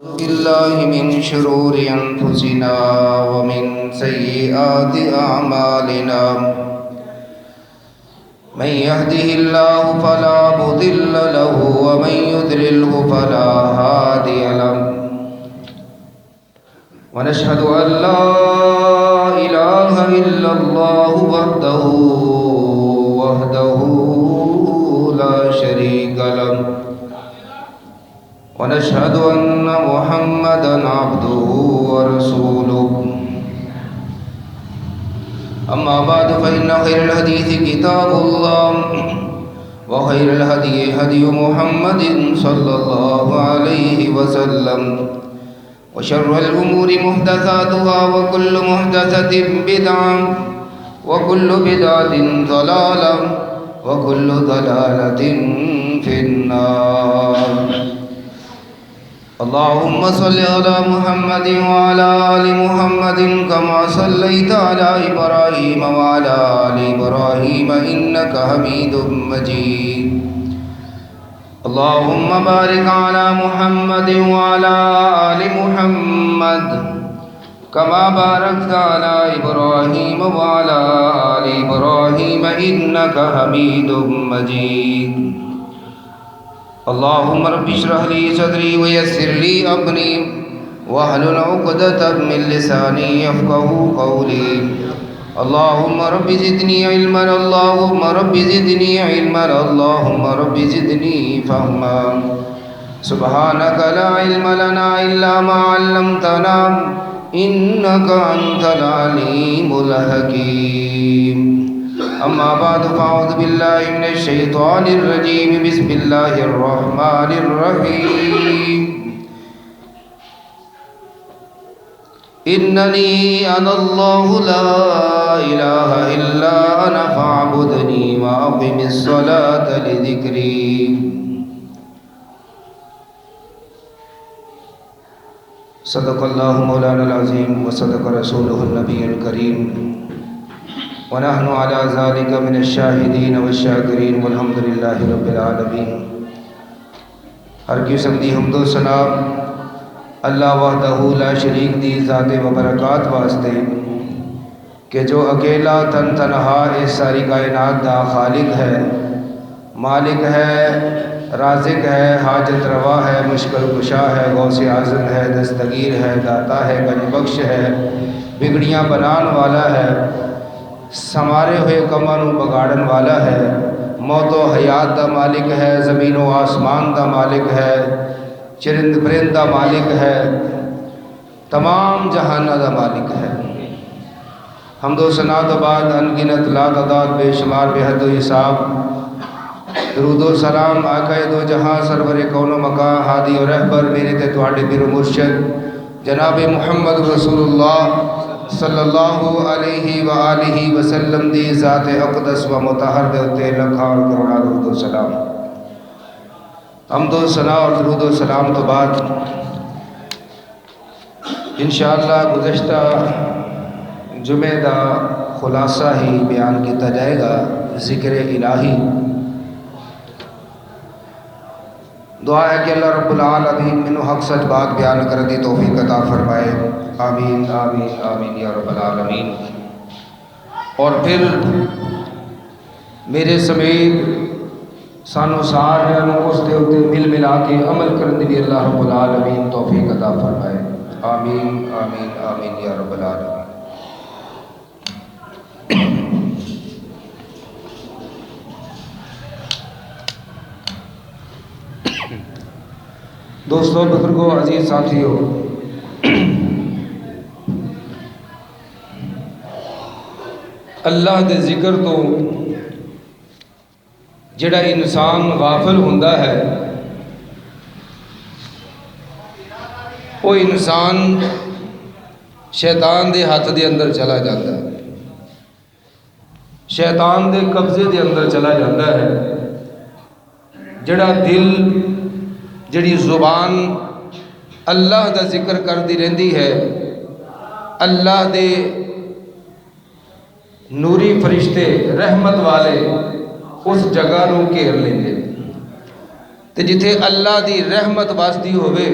بالله من شرور أنفسنا ومن سيئات أعمالنا من يهده الله فلا مضل له ومن يضلله فلا هادي له ونشهد أن لا إله إلا الله وحده لا شريك له ونشهد أن محمدًا عبده ورسوله أما بعد فإن خير الحديث كتاب الله وخير الهدي هدي محمد صلى الله عليه وسلم وشر الأمور محدثاتها وكل محدثة بدعة وكل بدعة ضلالة وكل ضلالة في النار. اللهم صل على محمد وعلى آل محمد كما صليت على إبراهيم وعلى آل إبراهيم إنك حميد مجيد. اللهم بارك على محمد وعلى آل محمد كما باركت على إبراهيم وعلى آل إبراهيم إنك حميد مجيد. اللهم رب اشرح لي صدري ويسر لي أمري واحلل عقدة من لساني يفقهوا قولي. اللهم رب زدني علما اللهم رب زدني علما اللهم رب زدني فهما. سبحانك لا علم لنا إلا ما علمتنا إنك أنت العليم الحكيم. أما بعد فأعوذ بالله من الشيطان الرجيم. بسم الله الرحمن الرحيم. إنني أنا الله لا إله إلا أنا فاعبدني وأقم الصلاة لذكري. صدق الله مولانا العظيم وصدق رسوله النبي الكريم ونحن على ذلك من الشاهدين والشاکرین والحمد للہ رب العالمین. ہر قسم دی حمد و ثنا اللہ وحدہ لا شریک دی ذات و برکات واسطے کہ جو اکیلا تن تنہا اس ساری کائنات دا خالق ہے، مالک ہے، رازق ہے، حاجت روا ہے، مشکل کشا ہے، غوث اعظم ہے، دستگیر ہے، داتا ہے، گنج بخش ہے، بگڑیاں بنان والا ہے، سنوارے ہوئے کماں نوں بگاڑن والا ہے، موت و حیات دا مالک ہے، زمین و آسمان دا مالک ہے، چرند پرند دا مالک ہے، تمام جہانہ دا مالک ہے. حمد و ثنا تو بعد انگنت لا تعداد بے شمار بے حد و حساب درود و سلام آقا دو جہاں سرور کون و مکان ہادی و رہبر میرے تے تواڈے پیر و مرشد جناب محمد رسول اللہ صلی اللہ علیہ وآلہ وسلم دی ذات اقدس و مطہر دے اتے لکھاں اور کروڑا درود و سلام. حمد و ثنا اور درود و سلام تو بعد انشاءاللہ گزشتہ جمعہ دا خلاصہ ہی بیان کیتا جائے گا. ذکر الہی دعا ہے کہ اللہ رب العالمین منو حق سچ بات بیان کر دی توفیق عطا فرمائے. آمین آمین آمین یا رب العالمین. اور پھر میرے سمیت سانو سارے اس دے اتے مل ملا کے عمل کرنے بھی اللہ رب العالمین توفیق عطا فرمائے. آمین آمین آمین یا رب العالمین. دوستو، بزرگوں، عزیز ساتھیو، اللہ دے ذکر تو جڑا انسان غافل ہوندا ہے وہ انسان شیطان دے ہاتھ دے اندر چلا جاتا ہے، شیطان دے قبضے دے اندر چلا جاتا ہے. جڑا دل، جڑی زبان اللہ دا ذکر کر دی رہندی ہے، اللہ دے نوری فرشتے رحمت والے اس جگہ نو گھیر لیندے. تے جتھے اللہ دی رحمت واسطی ہوئے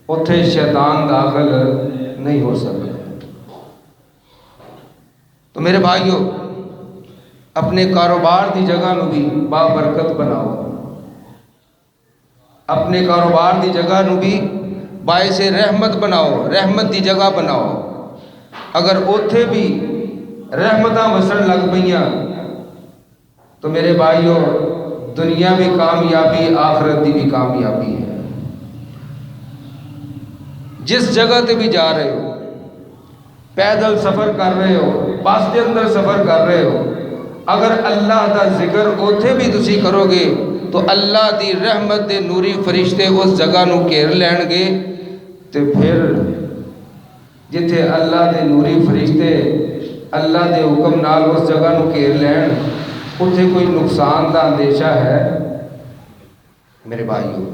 اتھے شیطان داخل نہیں ہو سکتا۔ تو میرے بھائیوں، اپنے کاروبار دی جگہ نو بھی بابرکت بناؤ، اپنے کاروبار دی جگہ نو بھی باعث رحمت بناؤ، رحمت دی جگہ بناؤ۔ اگر اوتھے بھی رحمتاں وسن لگ پئیاں تو میرے بھائیوں، دنیا بھی کامیابی، آخرت دی بھی کامیابی ہے۔ جس جگہ تے بھی جا رہے ہو، پیدل سفر کر رہے ہو، بس کے اندر سفر کر رہے ہو، اگر اللہ دا ذکر اوتھے بھی تسی کرو گے تو اللہ دی رحمت دے نوری فرشتے اس جگہ نو گھیر لین گے، تے پھر جتھے اللہ دے نوری فرشتے اللہ دے حکم نال اس جگہ نو گھیر لین، اتھے کوئی نقصان دا اندیشہ ہے؟ میرے بھائیوں،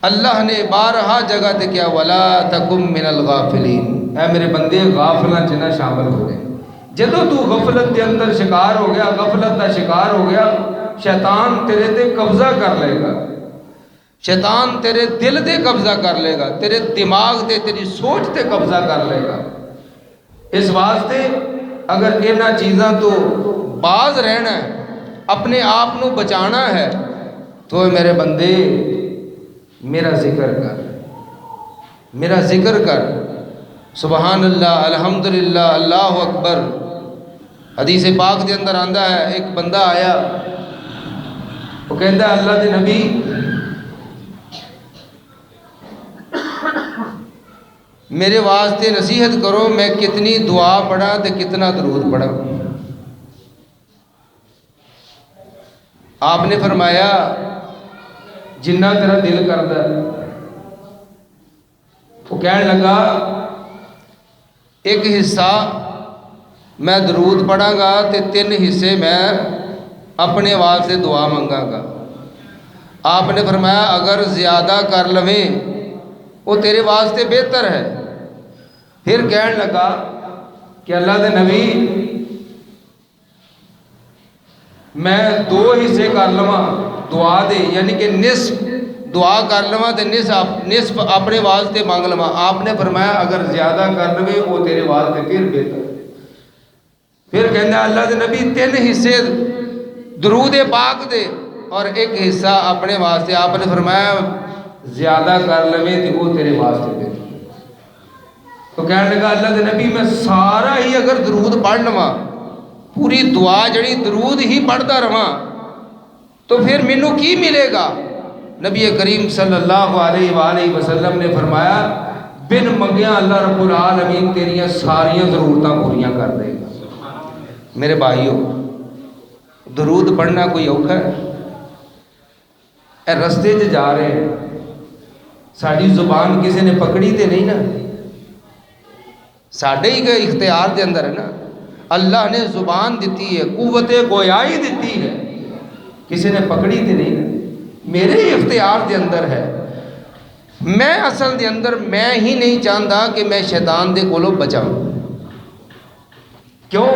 اللہ نے بارہا جگہ تے کیا وَلَا تَكُمْ مِنَ الْغَافِلِينَ، اے میرے بندے غافلاں چ نہ شامل ہو گئے۔ جدو تو غفلت کے اندر شکار ہو گیا، غفلت دا شکار ہو گیا، شیطان تیرے تے قبضہ کر لے گا، شیطان تیرے دل تے قبضہ کر لے گا، تیرے دماغ تے، تیری سوچ تے قبضہ کر لے گا۔ اس واسطے اگر انہاں چیزاں تو باز رہنا ہے، اپنے آپ نو بچانا ہے، تو میرے بندے میرا ذکر کر، میرا ذکر کر، سبحان اللہ، الحمدللہ، اللہ اکبر۔ حدیث پاک دے اندر آندا ہے، ایک بندہ آیا، وہ کہندا ہے اللہ دے نبی میرے واسطے نصیحت کرو، میں کتنی دعا پڑھا تے کتنا درود پڑھا؟ آپ نے فرمایا جنہ تیرا دل کردا ہے۔ وہ کہنے لگا ایک حصہ میں درود پڑھاں گا تے 3 حصے میں اپنے واسطے دعا منگاں گا۔ آپ نے فرمایا اگر زیادہ کر لویں وہ تیرے واسطے بہتر ہے۔ پھر کہنے لگا کہ اللہ دے نبی میں 2 حصے کر لواں دعا دے، یعنی کہ نصف دعا کر لواں تے نصف اپنے واسطے مانگ لواں۔ آپ نے فرمایا اگر زیادہ کر لویں وہ تیرے واسطے پھر بہتر ہے۔ پھر کہنا اللہ دے نبی 3 حصے درود پاک دے اور 1 حصہ اپنے واسطے۔ آپ نے فرمایا زیادہ کر لویں تے وہ تیرے واسطے بہتر ہے۔ تو کہنے لگا اللہ دے نبی میں سارا ہی اگر درود پڑھ لواں، پوری دعا جڑی درود ہی پڑھتا رہاں تو پھر مینوں کی ملے گا؟ نبی کریم صلی اللہ علیہ وآلہ وسلم نے فرمایا بن منگیاں اللہ رب العالمین تیریاں ساریاں ضرورتاں پوریاں کر دے گا۔ میرے بھائیوں، درود پڑھنا کوئی اوکھا ہے؟ اے رستے سے جا رہے ہیں، ساری زبان کسی نے پکڑی تے نہیں نا، ساڑھے ہی کے اختیار دے اندر ہے نا۔ اللہ نے زبان دیتی ہے، قوت گویائی دیتی ہے، کسی نے پکڑی تے نہیں نا، میرے ہی اختیار دے اندر ہے۔ میں اصل دے اندر میں ہی نہیں چاہتا کہ میں شیطان دے کولوں بچاؤں، کیوں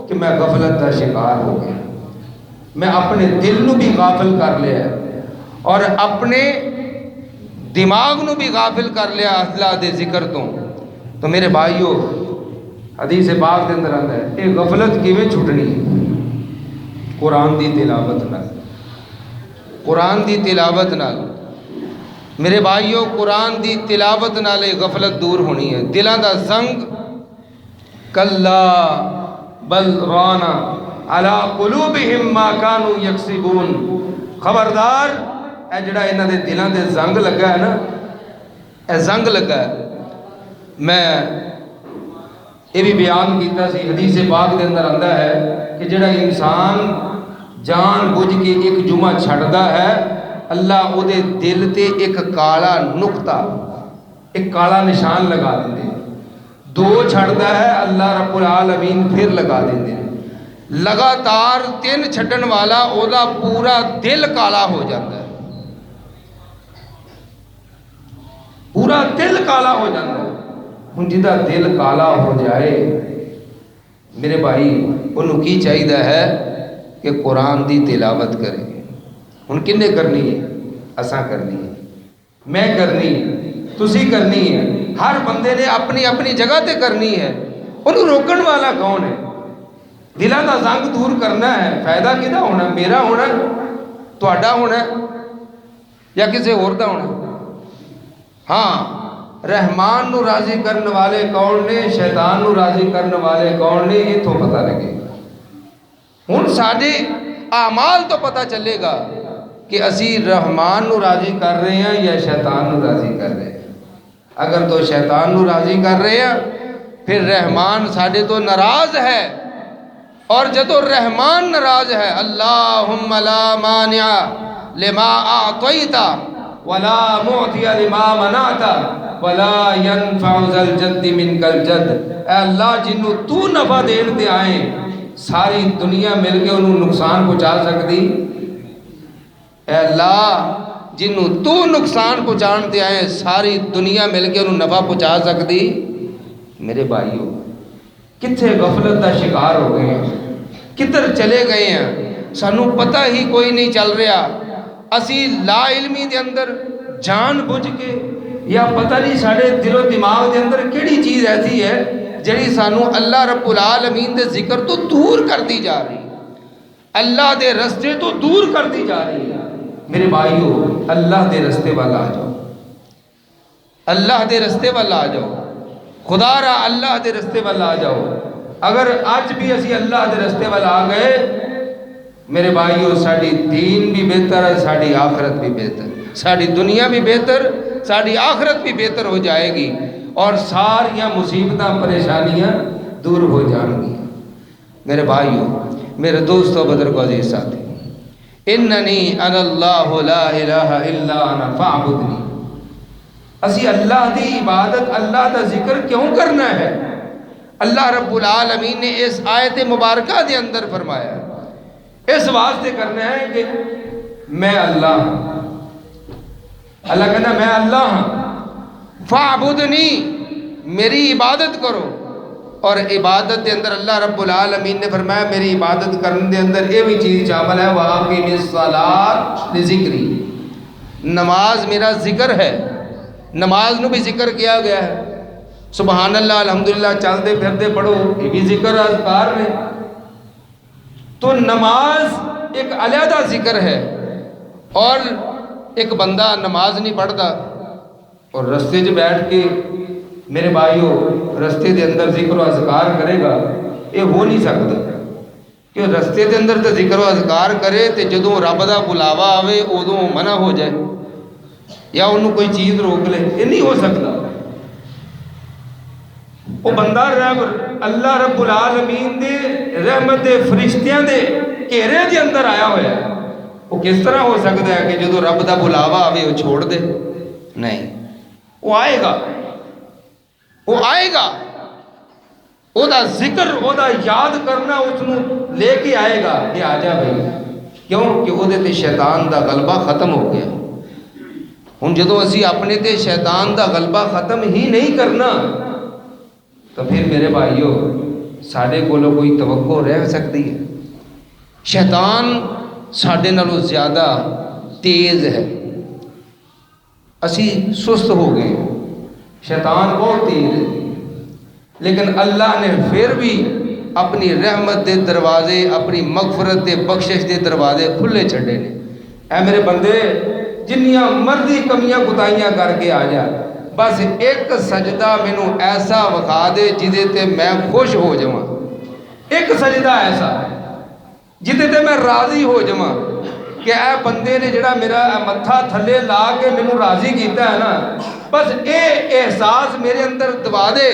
کہ میں غفلت دا شکار ہو گیا، میں اپنے دل نو بھی غافل کر لیا اور اپنے دماغ نو بھی غافل کر لیا اللہ دے ذکر تو میرے بھائیوں حدیث پاک دے اندر آتا ہے یہ غفلت کیویں چھٹنی ہے؟ قرآن دی تلاوت نال، قرآن دی تلاوت نال۔ میرے بھائیوں قرآن دی تلاوت نال غفلت دور ہونی ہے۔ دلاں دا زنگ کلا بل رانا علی قلوبہم ما کانوا یکسبون، خبردار اے جڑا انہاں دے دلاں دے زنگ لگا ہے نا، اے زنگ لگا ہے۔ میں یہ بھی بیان کیتا سی، حدیث پاک دے اندر آندا ہے کہ جڑا انسان جان بوجھ کے ایک جمعہ چھڑدا ہے، اللہ او دے دل تے ایک کالا نقطہ، ایک کالا نشان لگا دیندے۔ 2 چھڑدا ہے اللہ رب العالمین پھر لگا دیندے۔ لگاتار 3 چھڈن والا او دا پورا دل کالا ہو جاتا ہے، پورا دل کالا ہو جاتا ہے۔ ہن جدا دل کالا ہو جائے میرے بھائی انہوں کی چاہیے ہے کہ قرآن دی تلاوت کرے۔ ہن کنے کرنی ہے؟ اساں کرنی ہے۔ میں کرنی ہے، تسی کرنی ہے، ہر بندے نے اپنی اپنی جگہ تے کرنی ہے۔ انہوں روکن والا کون ہے؟ دلوں کا زنگ دور کرنا ہے، فائدہ کدا ہونا؟ میرا ہونا، تہاڈا ہونا یا کسی اور دا ہونا؟ ہاں، رحمان نو راضی کرنے والے کون نے، شیطان نو راضی کرنے والے کون نے، یہ تو پتہ لگے۔ ہن ساڈے اعمال تو پتہ چلے گا کہ اسی رحمان نو راضی کر رہے ہیں یا شیطان نو راضی کر رہے ہیں۔ اگر تو شیطان نو راضی کر رہے ہیں پھر رحمان ساڈے تو ناراض ہے، اور جدو رحمان ناراض ہے، اللہم لا مانع لما اعطیت ولا معطی لما منعت ولا ينفع ذا الجد منک الجد۔ اے اللہ، جنوں تو نفع دین تے آئے ساری دنیا مل کے انہوں نقصان پہنچا سکتی؟ اے اللہ، جنوں تو نقصان پہنچان تے آئے ساری دنیا مل کے انہوں نفع پہنچا سکتی؟ میرے بھائیو، کتھے غفلت دا شکار ہو گئے ہیں، کدھر چلے گئے ہیں، سانو پتہ ہی کوئی نہیں چل رہا۔ اسی لا علمی دے اندر جان بوجھ کے یا پتہ نہیں ساڑھے دل و دماغ دے اندر کیڑی چیز ایسی ہے جڑی سانو اللہ رب العالمین دے ذکر تو دور کر دی جا رہی، اللہ دے رستے تو دور کر دی جا رہی ہے۔ میرے بھائیو، اللہ دے رستے والا آ جاؤ، اللہ دے رستے والا آ جاؤ، خدا را اللہ دے رستے والا آ جاؤ۔ اگر آج بھی اسی اللہ دے رستے والا آ گئے، میرے بھائیو، ساڑی دین بھی بہتر ہے، ساڑی آخرت بھی بہتر، ساڑی دنیا بھی بہتر، ساڑی آخرت بھی بہتر ہو جائے گی، اور ساریاں مصیبتاں پریشانیاں دور ہو جائیں گی۔ میرے بھائیو، میرے دوستو، بزرگو، عزیز ساتھی، اننی انا اللہ لا الہ الا انا فاعبدنی۔ اسی اللہ دی عبادت، اللہ دا ذکر کیوں کرنا ہے؟ اللہ رب العالمین نے اس آیت مبارکہ دے اندر فرمایا اس واسطے کرنا ہے کہ میں اللہ ہوں۔ اللہ کہنا میں اللہ ہوں، فاعبدنی، میری عبادت کرو۔ اور عبادت دے اندر اللہ رب العالمین نے فرمایا میری عبادت کرنے دے اندر یہ بھی چیز شامل ہے، وَأَقِمِ الصَّلَاةَ لِذِكْرِي، نماز میرا ذکر ہے۔ نماز نو بھی ذکر کیا گیا ہے، سبحان اللہ، الحمدللہ چلتے پھرتے پڑھو، یہ بھی ذکر اذکار میں۔ تو نماز ایک علیحدہ ذکر ہے، اور ایک بندہ نماز نہیں پڑھتا اور رستے جو بیٹھ کے، میرے بھائیو، رستے دے اندر ذکر و اذکار کرے گا، یہ ہو نہیں سکتا۔ کہ رستے دے اندر تو ذکر و اذکار کرے تے جدوں رب دا بلاوا آوے ادوں منع ہو جائے یا انہوں کوئی چیز روک لے، یہ نہیں ہو سکتا۔ وہ بندہ اللہ رب العالمین دے رحمت دے فرشتیاں دے گھیرے دے اندر آیا ہوا ہے، وہ کس طرح ہو سکتا ہے کہ جدوں رب دا بلاوا آوے وہ چھوڑ دے؟ نہیں، وہ آئے گا، وہ آئے گا، وہ دا ذکر، وہ دا یاد کرنا اس نے لے کے آئے گا کہ آ جا بھائی۔ کیوں کہ وہ تے شیطان دا غلبہ ختم ہو گیا۔ ہن جدوں اسی اپنے تے شیطان دا غلبہ ختم ہی نہیں کرنا تو پھر میرے بھائیو ساڈے کولوں کوئی توقع رہ سکتی ہے؟ شیطان ساڈے نالوں زیادہ تیز ہے، اسی سست ہو گئے، شیطان بہت تیز ہے، لیکن اللہ نے پھر بھی اپنی رحمت دے دروازے، اپنی مغفرت دے بخشش دے دروازے کھلے چھڑے نے۔ اے میرے بندے، جنیاں مرضی کمیاں کوتاہیاں کر کے آ جا، بس ایک سجدہ مینوں ایسا وکھا دے جدے تے میں خوش ہو جاواں، ایک سجدہ ایسا جدے تے میں راضی ہو جاواں کہ اے بندے نے جڑا میرا متھا تھلے لا کے مینوں راضی کیتا ہے نا، بس اے احساس میرے اندر دبا دے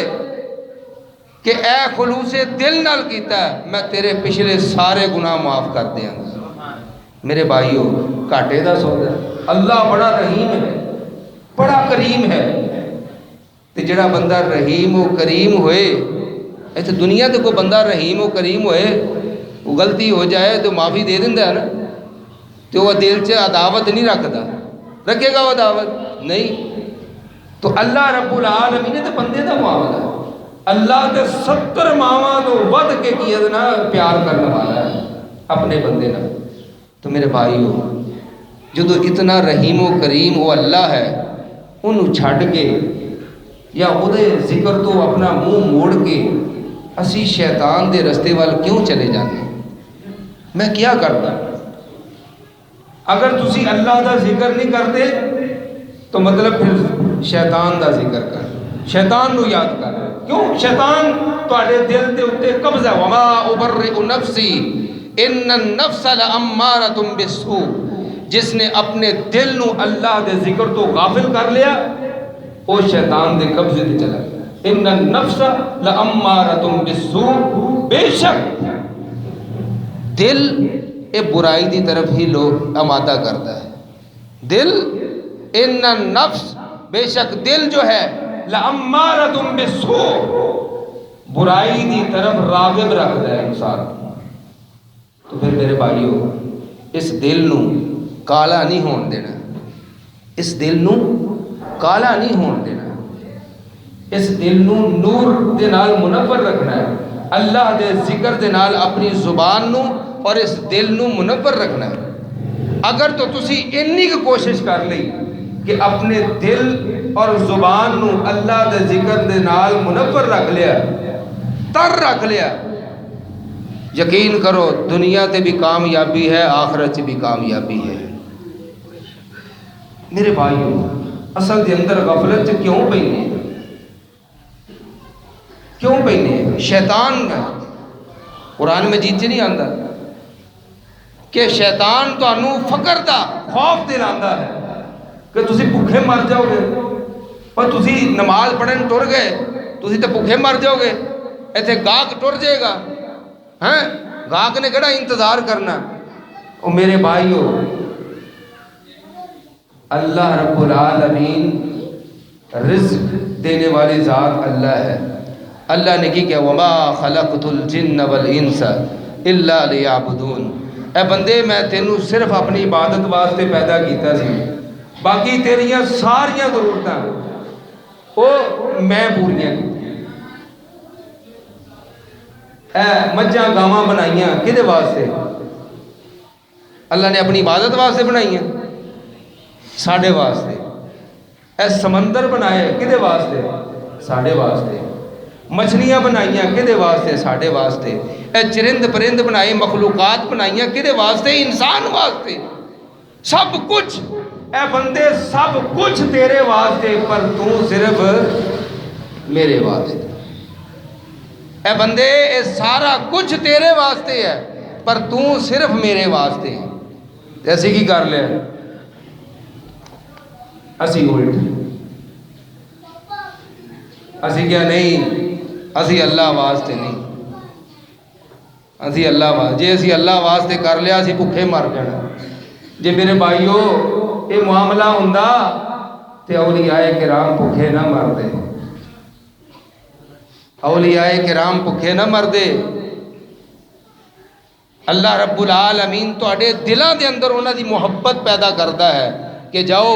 کہ اے خلوص دل نال کیتا ہے، میں تیرے پچھلے سارے گناہ معاف کر دیاں گا۔ میرے بھائیو، گھاٹے دا سودا ہے، اللہ بڑا رحیم ہے، بڑا کریم ہے۔ تے جڑا بندہ رحیم و کریم ہوئے، ایسے دنیا تے کوئی بندہ رحیم و کریم ہوئے، وہ غلطی ہو جائے تو معافی دے دیندا ہے نا، تو وہ دل سے عداوت نہیں رکھتا، رکھے گا وہ عداوت نہیں۔ تو اللہ رب العالمین نے تے بندے دا معاملہ ہے، اللہ تے 70 ماواں تو ود کے کیت نا پیار کرنے والا ہے اپنے بندے نا۔ تو میرے بھائیو، جدو اتنا رحیم و کریم وہ اللہ ہے انہوں چھڈ کے یا وہ ذکر تو اپنا منہ موڑ کے اسی شیطان دے رستے وال کیوں چلے جاتے ہیں؟ میں کیا کرتا؟ اگر تسی اللہ دا ذکر نہیں کرتے تو مطلب پھر شیطان دا ذکر کر، شیطان نو یاد کر۔ کیوں؟ شیطان تواڈے دل دے اوتے قبضہ ہے۔ وما ابرئ نفسی ان النفس لامارۃ بالسوء، جس نے اپنے دل نو اللہ دے ذکر تو غافل کر لیا وہ شیطان دے قبضے تے چلا گیا۔ ان النفس لامارۃ بالسوء، بے شک دل اے برائی دی طرف ہی لوگ آمادہ کرتا ہے۔ دل، ان النفس، بے شک دل جو ہے، لامارۃ بالسوء، برائی دی طرف راغب رکھتا ہے انسان۔ تو پھر میرے بھائیو، اس دل نو کالا نہیں ہون دینا، اس دل نو کالا نہیں ہون دینا، اس دل نو نور دے نال منور رکھنا ہے، اللہ دے ذکر دے نال اپنی زبان نو اور اس دل نو منور رکھنا ہے۔ اگر تو تسی انی کی کوشش کر لئی کہ اپنے دل اور زبان نو اللہ دے ذکر دے نال منور رکھ لیا، تر رکھ لیا، یقین کرو دنیا تے بھی کامیابی ہے، آخرت بھی کامیابی ہے۔ میرے بھائیو، اصل دے اندر غفلت کیوں پینے؟ کیوں پینے؟ شیطان قرآن مجید نہیں آندا کہ شیطان تانوں فقر دا خوف دلانا ہے کہ تسی بھوکے مر جاؤ گے، پر تسی نماز پڑھن ٹر گئے تسی تو بھوکے مر جاؤ گے، ایتھے گاہک ٹر جائے گا، ہیں گاہک نے کہڑا انتظار کرنا۔ او میرے بھائیو، اللہ رب العالمین رزق دینے والی ذات اللہ ہے۔ اللہ نے کی کہ وما خلقت الجن والانس الا لیعبدون، اے بندے میں تینوں صرف اپنی عبادت واسطے پیدا کیتا سی، باقی تیریاں ساریاں ضرورتاں او میں پوریاں کیتیاں۔ اے مجھاں گاواں بنائیاں کدے واسطے؟ اللہ نے اپنی عبادت واسطے بنائیاں، ساڈے واسطے۔ اے سمندر بنائے کدے واسطے؟ ساڈے واسطے۔ مچھلیاں بنائیاں کدے واسطے؟ ساڈے واسطے۔ اے چرند پرند بنائے، مخلوقات بنائیاں کدے واسطے؟ انسان واسطے۔ سب کچھ اے بندے سب کچھ تیرے واسطے، پر تو صرف میرے واسطے۔ اے بندے اے سارا کچھ تیرے واسطے ہے، پر تو صرف میرے واسطے ہے۔ ایسی کی کر لے اسی الٹ، اسی کیا نہیں، اسی اللہ واسطے نہیں، اسی اللہ واسطے، جے اسی اللہ واسطے کر لیا اسی بھوکے مر جانا۔ جے میرے بھائیو یہ معاملہ ہوندا تے اولیاء کرام بھوکے نہ مردے، اولیاء کرام بھوکے نہ مردے۔ اللہ رب العالمین تواڈے دلاں دے اندر انہاں دی محبت پیدا کردا ہے کہ جاؤ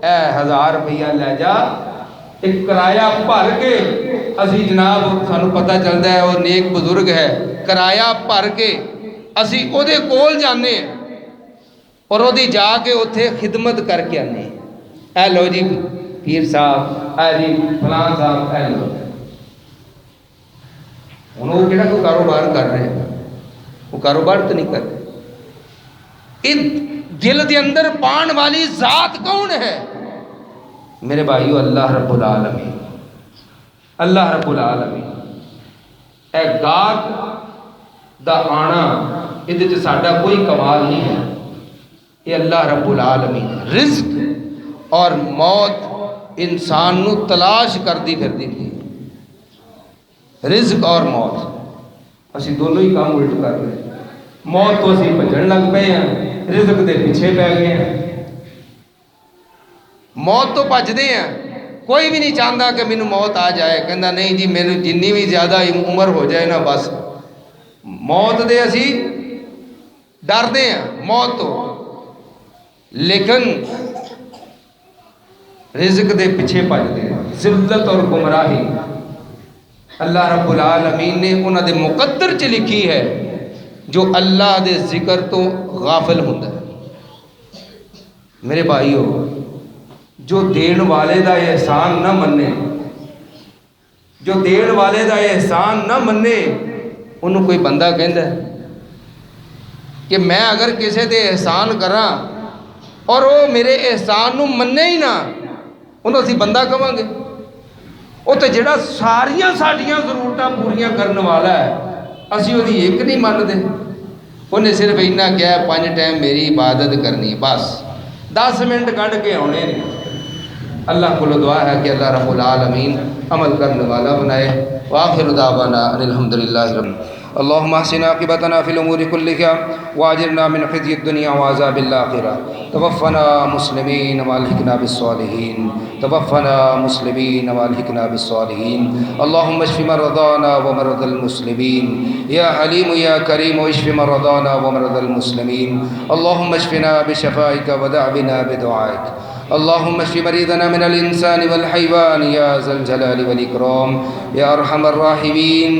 اے 1000 روپیہ لے جا، ایک کرایہ بھر کے، اسی جناب سانو پتہ چلتا ہے وہ نیک بزرگ ہے، کرایہ بھر کے اسی او دے کول جانے اور او دی جا کے اتھے خدمت کر کے آنے، اے لو جی پیر صاحب، اے جی فلان صاحب، اے لو۔ انہوں وہ کہنا کوئی کاروبار کر رہے ہیں، وہ کاروبار تو نہیں کر رہے۔ ان دل دے اندر پان والی ذات کون ہے؟ میرے بھائیو اللہ رب العالمین، اللہ رب العالمین۔ اے گاہک دا آنا یہ ساڈا کوئی کمال نہیں ہے، یہ اللہ رب العالمین۔ رزق اور موت انسان نو تلاش کر دی پھر دی، رزق اور موت اسی دونوں ہی کام الٹ کر رہے ہیں۔ موت تو اسی بھجن لگ پے ہیں، رزق دے پیچھے پہ گئے ہیں۔ موت تو بچدے ہیں، کوئی بھی نہیں چاہتا کہ مینوں موت آ جائے، کہندا نہیں جی مینوں جنی بھی زیادہ عمر ہو جائے نا بس، موت دے اسی ڈردے ہیں موت تو، لیکن رزق دے پیچھے بھجدے ہیں۔ ذلت اور گمراہی اللہ رب العالمین نے انہاں دے مقدر چ لکھی ہے، جو اللہ دے ذکر تو غافل ہوندا ہے۔ میرے بھائیو، جو دین والے دا احسان نہ منے، جو دین والے دا احسان نہ منے، انہوں کوئی بندہ کہندا ہے کہ میں اگر کسی دے احسان کراں اور وہ میرے احسان نو منے ہی نہ، انہوں اسی بندہ کہاں گے؟ وہ تو جڑا ساریاں ساڈیاں ضرورتاں پوریاں کرنے والا ہے، اسی وہ ایک نہیں مانتے۔ انہیں صرف اتنا کیا ہے 5 ٹائم میری عبادت کرنی، بس 10 منٹ کٹ کے آنے۔ اللہ کو دعا ہے کہ اللہ رب العالمین عمل کرنے والا بنائے۔ وآخر دعوانا ان الحمدللہ رب اللهم احسن عاقبتنا في الامور كلها واجرنا من خزي الدنيا وعذاب الاخره، توفنا مسلمين والحقنا بالصالحين، توفنا مسلمين والحقنا بالصالحين، اللهم اشف مرضانا ومرضى المسلمين، يا حليم يا كريم اشف مرضانا ومرضى المسلمين، اللهم اشفنا بشفائك ودعونا بدعائك، اللهم اشف مريضنا من الإنسان والحيوان يا ذا الجلال والإكرام، يا أرحم الراحمين،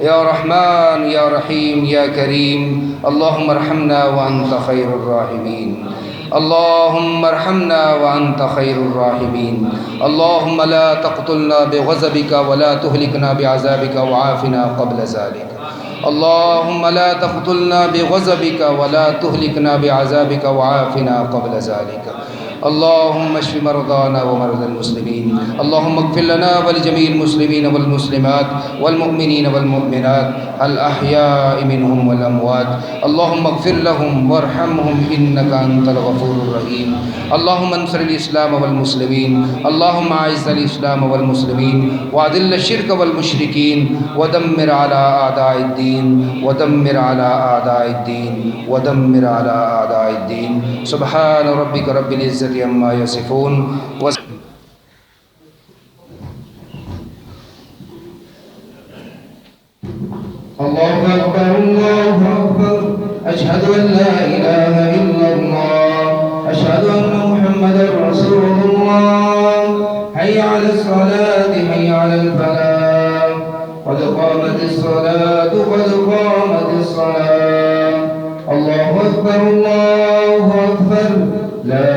يا رحمن يا رحيم يا كريم، اللهم ارحمنا وأنت خير الراحمين، اللهم ارحمنا وأنت خير الراحمين، اللهم لا تقتلنا بغضبك ولا تهلكنا بعذابك وعافنا قبل ذلك، اللهم لا تقتلنا بغضبك ولا تهلكنا بعذابك وعافنا قبل ذلك، اللهم اشف مرضانا ومرضى المسلمين، اللهم اغفر لنا ولجميع المسلمين والمسلمات والمؤمنين والمؤمنات الأحياء منهم والأموات، اللهم اغفر لهم وارحمهم إنك أنت الغفور الرحيم، اللهم انصر الإسلام والمسلمين، اللهم أعز الإسلام والمسلمين وأذل الشرك والمشركين ودمر على أعداء الدين، ودمر على أعداء الدين، ودمر على أعداء الدين، سبحان ربك رب العزة عما يصفون الله أكبر الله أكبر، أشهد أن لا إله إلا الله، أشهد أن محمدا رسول الله، حي على الصلاة حي على الفلاح، قد قامت الصلاة قد قامت الصلاة، الله أكبر الله أكبر، لا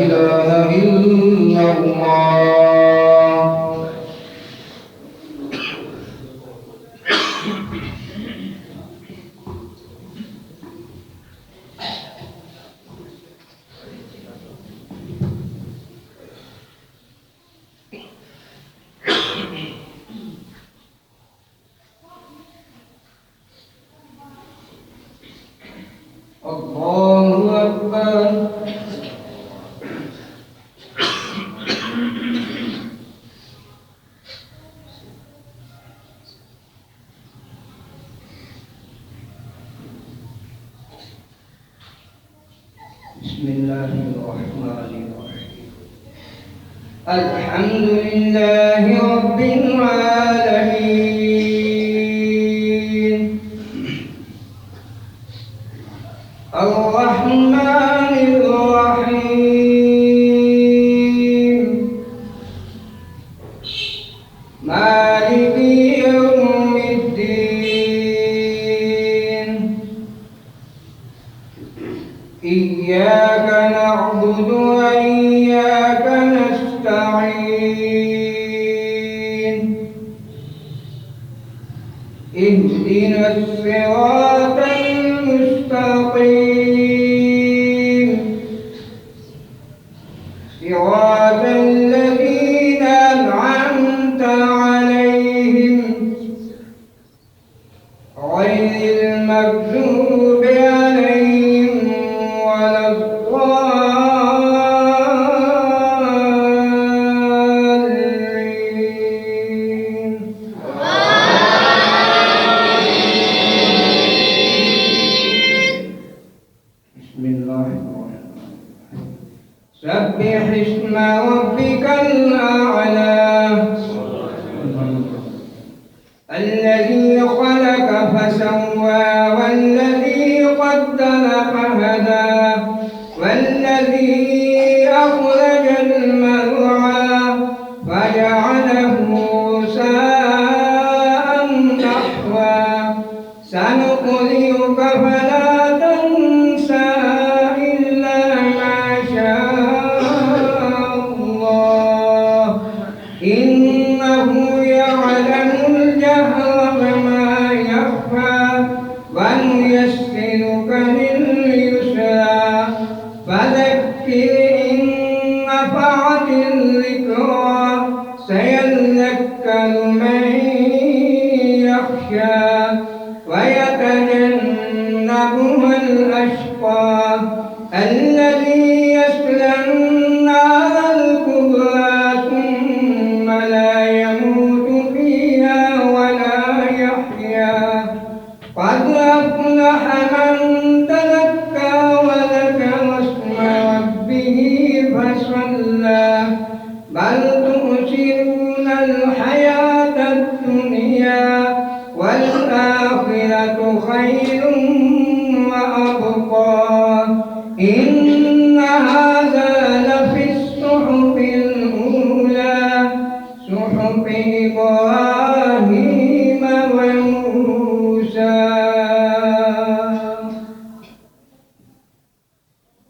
إله إلا الله۔ الله أكبر، بسم الله الرحمن الرحيم، الحمد لله رب العالمين، الرحمن الرحيم، مالك يوم الدين، إياك نعبد وإياك نستعين، اهدنا الصراط المستقيم، صراط الذين أنعمت عليهم غير المغضوب عليهم ولا الضالين۔ بسم الله الرحمن الرحيم، سبح اسم ربك الأعلى، الذي خلق فسوى والذي قدر فهدى والذي أخرج المرعى فجعله غثاء نحوا، سنقرئك فلا تنسى إلا ما شاء الله، الذكرى سيذكر من يخشى ويتجنبها الأشقى الذي يصلى النار الكبرى ثم لا يموت فيها ولا يحيا قد أفلح من تزكى وذكر اسم ربه فصلى بل تؤثرون الحياة الدنيا والآخرة خير وأبقى إن هذا لفي الصحف الأولى صحف إبراهيم وموسى.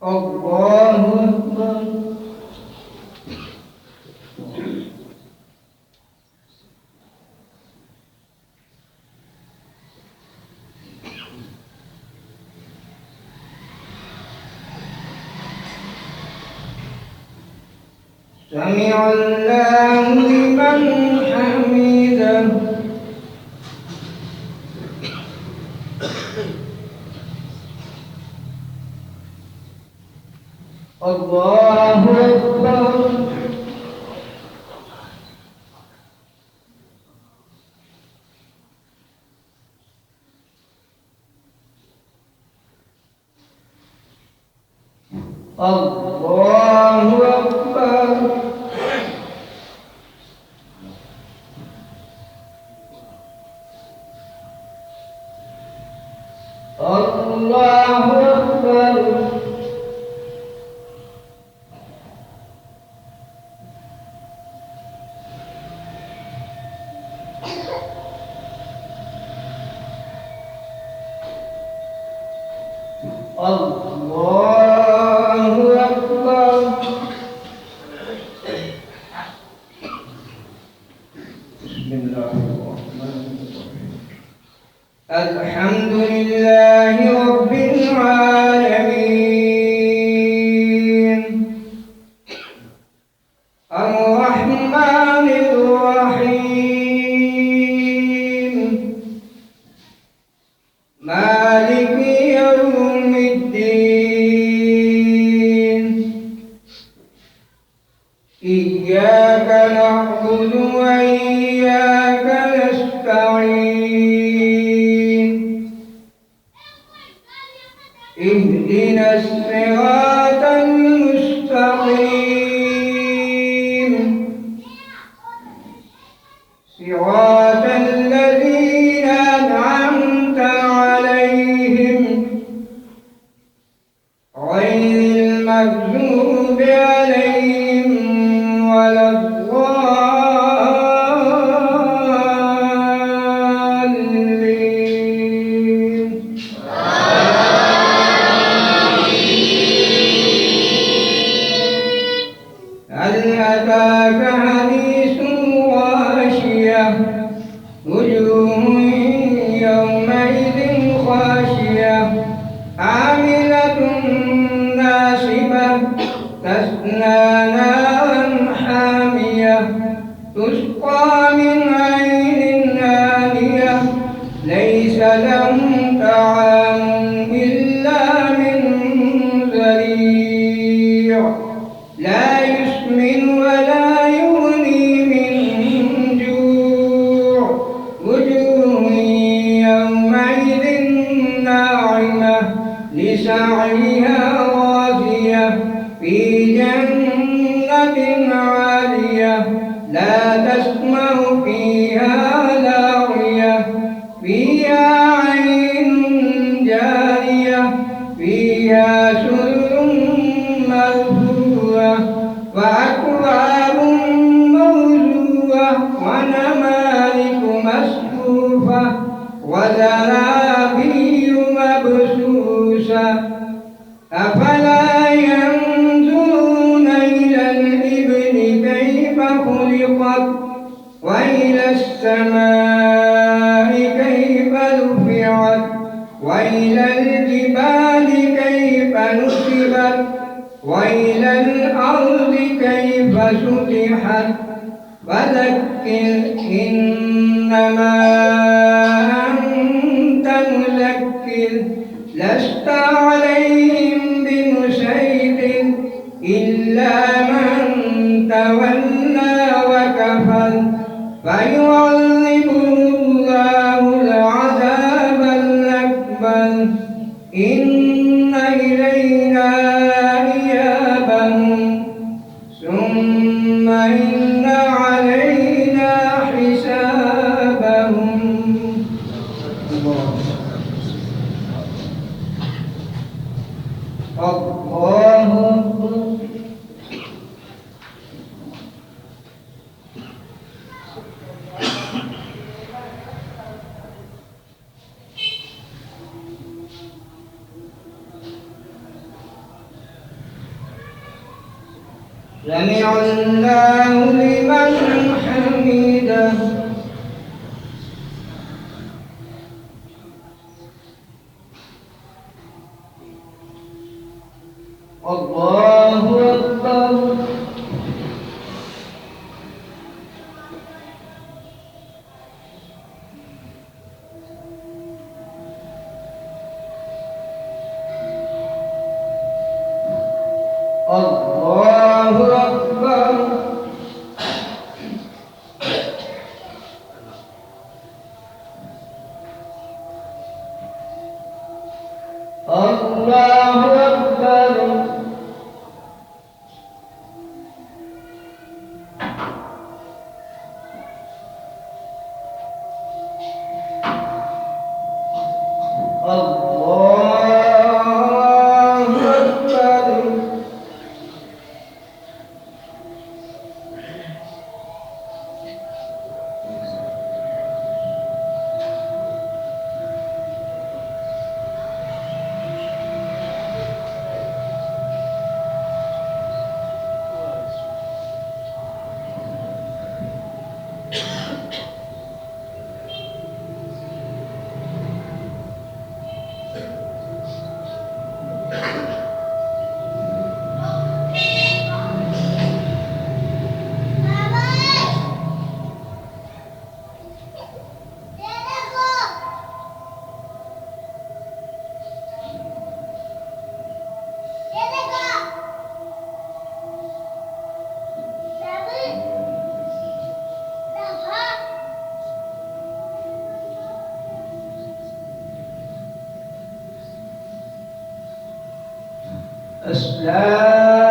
الله أكبر. سمع الله لمن حمده. الله أكبر. الله أكبر. الله أكبر. الله أكبر. بسم الله الرحمن الرحيم. الحمد لله رب العالمين الرحمن الرحيم مالك يوم الدين إياك نعبد وإياك نستعين اهدنا الصراط المستقيم صراط الذين أنعمت عليهم غير المغضوب عليهم ولا الضالين. هل أتاك حديث الغاشية وجوه يومئذ خاشية عاملة ناصبة تصلى نارا حامية تسقى من عين آنية ليس لهم طعام إلا من ضريع لا يسمن ولا يغني من جوع وجوه يومئذ ناعمة لسعيها راضية في جنة عالية لا تسمع فيها لاغية فيها عين جارية فيها سرر مرفوعة وأكواب موضوعة ونمارق مصفوفة وزرابي مبثوثة أفلا ينظرون إلى الإبل كيف خلقت وإلى السماء كيف رفعت وإلى الجبال كيف نصبت وإلى الأرض كيف فتحت فذكر إنما أنت مذكر لست عليهم بمسيطر إلا من تولى وكفر فيعذبه الله العذاب الأكبر إن إلينا إيابهم ثم إن علينا حسابهم. الله أكبر. سمع الله لمن حمده. الله أكبر. الله أكبر. الله أكبر. السلام